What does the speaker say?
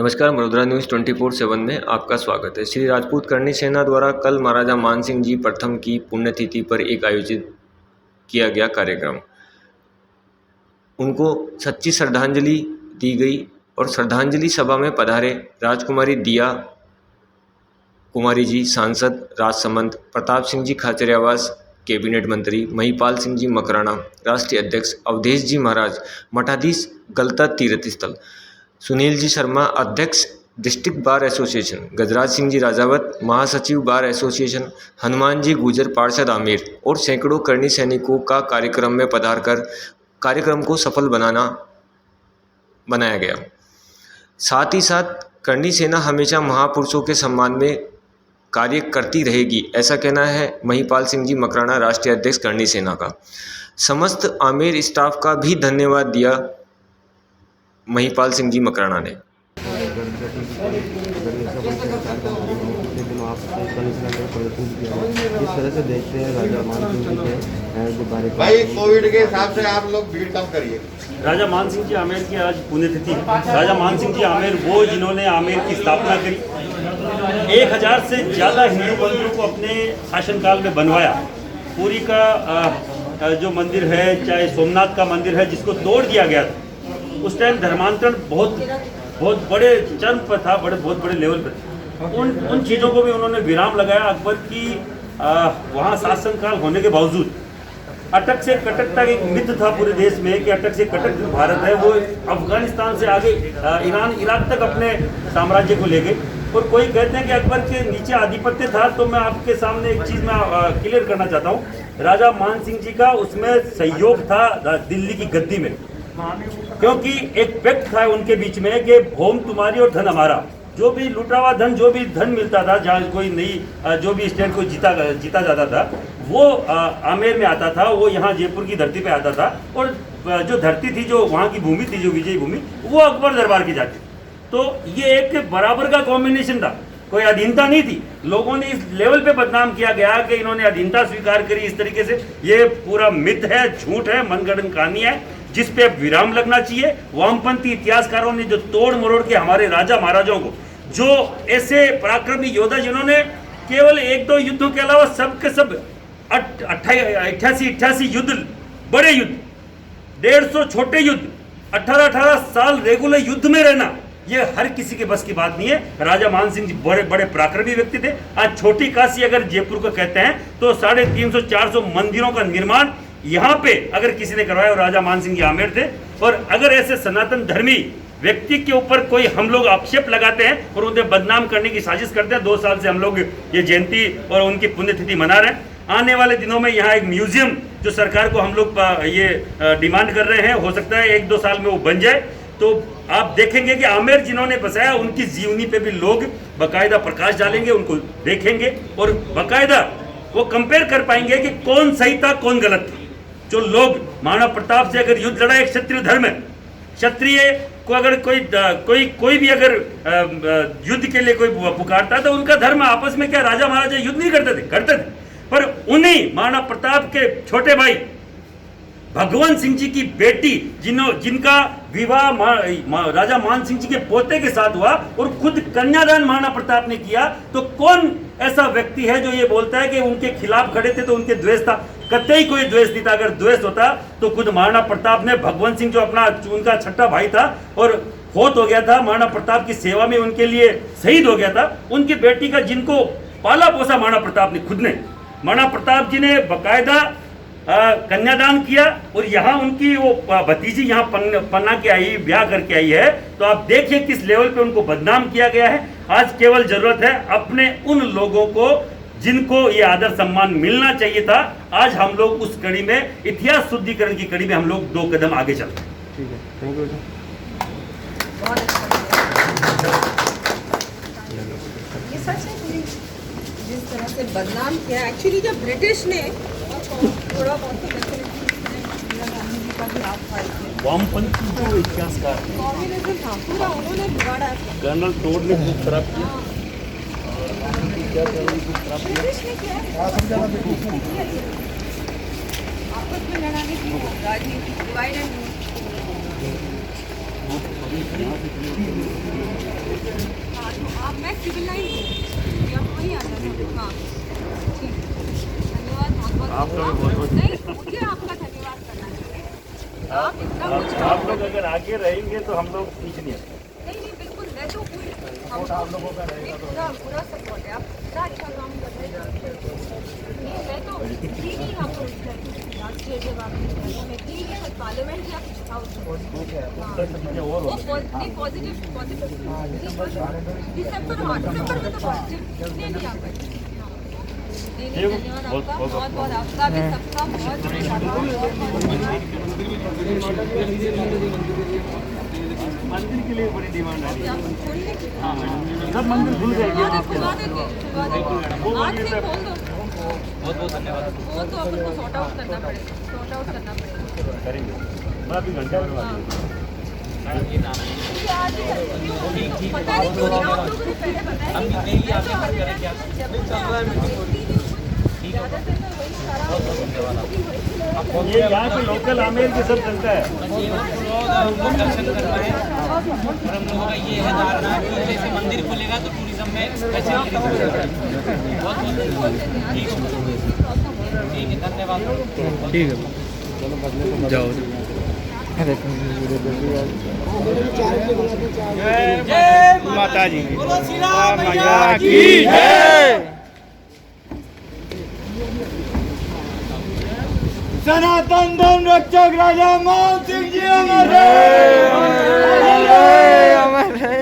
नमस्कार, वडोदरा न्यूज़ 24/7 में आपका स्वागत है। श्री राजपूत करणी सेना द्वारा कल महाराजा मानसिंह जी प्रथम की पुण्यतिथि पर एक आयोजित किया गया कार्यक्रम। उनको सच्ची श्रद्धांजलि दी गई और श्रद्धांजलि सभा में पधारे राजकुमारी दिया कुमारी जी, सांसद राजसमंद, प्रताप सिंह जी खाचरियावास, कैबिनेट मंत्री महिपाल सिंह जी मकराना, राष्ट्रीय अध्यक्ष अवधेश जी महाराज, मठाधीश गलता तीर्थ स्थल, सुनील जी शर्मा, अध्यक्ष district bar association, Gajraj Singh ji Rajawat, महासचिव बार एसोसिएशन, हनुमान जी गुजर, पार्षद आमेर और सैकड़ों करणी सैनिकों का कार्यक्रम में पधारकर कार्यक्रम को सफल बनाया गया। साथ ही साथ करणी सेना हमेशा महापुरुषों के सम्मान में कार्य करती रहेगी, ऐसा कहना है महिपाल सिंह जी मकराना, राष्ट्रीय अध्यक्ष करणी सेना का। समस्त आमेर स्टाफ का भी धन्यवाद दिया महिपाल सिंह जी मकराना ने। जिस तरह से देखते हैं राजा मानसिंह जी के बारे में, भाई कोविड के हिसाब से आप लोग भीड़ कम करिए। राजा मानसिंह जी आमेर की आज पुण्यतिथि है। राजा मानसिंह जी आमेर वो जिन्होंने आमेर की स्थापना करी, 1000 से ज़्यादा हिंदू मंदिरों को अपने शासनकाल में बनवाया। पूरी का जो मंदिर है, चाहे सोमनाथ का मंदिर है जिसको तोड़ दिया गया था, उस टाइम धर्मांतरण बहुत बड़े चरम पर था, बहुत बड़े लेवल पर था। उन चीज़ों को भी उन्होंने विराम लगाया। अकबर की वहाँ शासनकाल होने के बावजूद अटक से कटक तक एक मिथ था पूरे देश में कि अटक से कटक जो भारत है वो अफगानिस्तान से आगे ईरान इराक तक अपने साम्राज्य को ले गए। और कोई कहते हैं कि अकबर के नीचे आधिपत्य था। तो मैं आपके सामने एक चीज़ मैं क्लियर करना चाहता हूँ, राजा मानसिंह जी का उसमें सहयोग था दिल्ली की गद्दी में, क्योंकि एक पैक्ट था उनके बीच में कि भूमि तुम्हारी और धन हमारा। जो भी लूटा हुआ धन, जो भी धन मिलता था, जहाँ कोई नई जो भी स्टेट को जीता जाता था, वो आमेर में आता था, वो यहाँ जयपुर की धरती पे आता था। और जो धरती थी, जो वहाँ की भूमि थी, जो विजयी भूमि, वो अकबर दरबार की जाती। तो ये एक बराबर का कॉम्बिनेशन था, कोई अधीनता नहीं थी। लोगों ने इस लेवल पे बदनाम किया गया कि इन्होंने अधीनता स्वीकार करी इस तरीके से। ये पूरा मिथ है, झूठ है, मनगढ़ंत कहानी है, जिस पे विराम लगना चाहिए। वामपंथी इतिहासकारों ने जो तोड़ मरोड़ के हमारे राजा महाराजाओं को, जो ऐसे पराक्रमी योद्धा जिन्होंने केवल 1-2 युद्धों के अलावा सब के सब 88 युद्ध, बड़े युद्ध, 150 छोटे युद्ध, 18 साल रेगुलर युद्ध में रहना, ये हर किसी के बस की बात नहीं है। राजा मानसिंह जी बड़े बड़े पराक्रमी व्यक्ति थे। आज छोटी काशी अगर जयपुर को कहते हैं तो 350-400 मंदिरों का निर्माण यहाँ पे अगर किसी ने करवाया, और राजा मानसिंह जी आमेर थे। और अगर ऐसे सनातन धर्मी व्यक्ति के ऊपर कोई हम लोग आक्षेप लगाते हैं और उन्हें बदनाम करने की साजिश करते हैं, 2 साल से हम लोग ये जयंती और उनकी पुण्यतिथि मना रहे हैं। आने वाले दिनों में यहाँ एक म्यूजियम जो सरकार को हम लोग ये डिमांड कर रहे हैं, हो सकता है 1-2 साल में वो बन जाए। तो आप देखेंगे कि आमेर जिन्होंने बसाया, उनकी जीवनी पे भी लोग बाकायदा प्रकाश डालेंगे, उनको देखेंगे और बाकायदा वो कंपेयर कर पाएंगे कि कौन सही था, कौन गलत था। जो लोग महाराणा प्रताप से अगर युद्ध लड़ा, एक क्षत्रिय धर्म है, क्षत्रिय को अगर कोई भी अगर युद्ध के लिए कोई पुकारता तो उनका धर्म आपस में क्या, राजा महाराजा युद्ध नहीं करते थे। पर उन्हीं महाराणा प्रताप के छोटे भाई भगवंत सिंह जी की बेटी जिनका विवाह राजा मान सिंह जी के पोते के साथ हुआ और खुद कन्यादान महाराणा प्रताप ने किया, तो कौन ऐसा व्यक्ति है जो ये बोलता है कि उनके खिलाफ खड़े थे तो उनके द्वेष था? कतई कोई द्वेष नहीं था। अगर द्वेष होता तो खुद महाराणा प्रताप ने भगवंत सिंह जो उनका छठा भाई था और फोत हो गया था, महाराणा प्रताप की सेवा में उनके लिए शहीद हो गया था, उनकी बेटी का जिनको पाला पोसा महाराणा प्रताप ने खुद ने, महाराणा प्रताप जी ने बाकायदा कन्यादान किया। और यहाँ उनकी वो भतीजी यहाँ पन्ना के आई, ब्याह करके आई है। तो आप देखिए किस लेवल पे उनको बदनाम किया गया है। आज केवल जरूरत है अपने उन लोगों को जिनको ये आदर सम्मान मिलना चाहिए था। आज हम लोग उस कड़ी में, इतिहास शुद्धिकरण की कड़ी में हम लोग 2 कदम आगे चलते हैं। ठीक है, थैंक यू। ये सच है कि जिस तरह से बदनाम किया, एक्चुअली जब ब्रिटिश ने थोड़ा बहुत गांधी जी का भी हाथ था, वामपंथी जो इतिहासकार कॉम्युनिज्म था पूरा उन्होंने बिगाड़ा। कर्नल टोड ने बहुत खराब किया। ब्रिटिश ने क्या आपस में लड़ाने की राजनीति, डिवाइड एंड रूल। हाँ, तो आप मैं सिविल लाइन हूँ या वही आ जाना। हाँ ठीक है, धन्यवाद बहुत बहुत। नहीं, मुझे आपका धन्यवाद करना चाहिए। आप इतना कुछ आप लोग अगर आगे रहेंगे तो हम लोग पीछे नहीं आएंगे। नहीं बिल्कुल, मैं तो पूरी आप लोगों का रहेगा तो पूरा सपोर्ट है। आप इतना अच्छा काम कर रहे हैं। नहीं, मैं तो थी नहीं आपको राष्ट्रीय जब आपने मैं थी नहीं, पार्लियामेंट या कुछ था उसमें। वो पॉजिटिव दिसंबर में तो पॉजिटिव नहीं आ पाई। नहीं धन्यवाद आपका बहुत बहुत, आपका भी सबका बहुत मंदिर के लिए बड़ी डिमांड है। खोलने की सब मंदिर खुल जाएंगे। खुलवा देंगे आज से खोल दो। बहुत बहुत धन्यवाद। वो तो अपन को सॉर्ट आउट करना पड़ेगा। करेंगे, मैं अभी घंटा लगवा दूँगा। पता नहीं क्यों नहीं आप लोगों ने पहले बताया नहीं। ज़्यादातर तो वही सारा ये यहाँ पे लोकल आमेर के सब चलता है। दर्शन करना है और हम लोगों का ये है धारणा कि जैसे मंदिर खुलेगा तो टूरिज्म में फैसिलिटी बहुत ठीक है, धन्यवाद। ठीक है जाओ। जय माता जी बोलो श्री राम मैया की जय। सनातन धर्म रक्षक राजा मान सिंह जी अमर है। अमर है।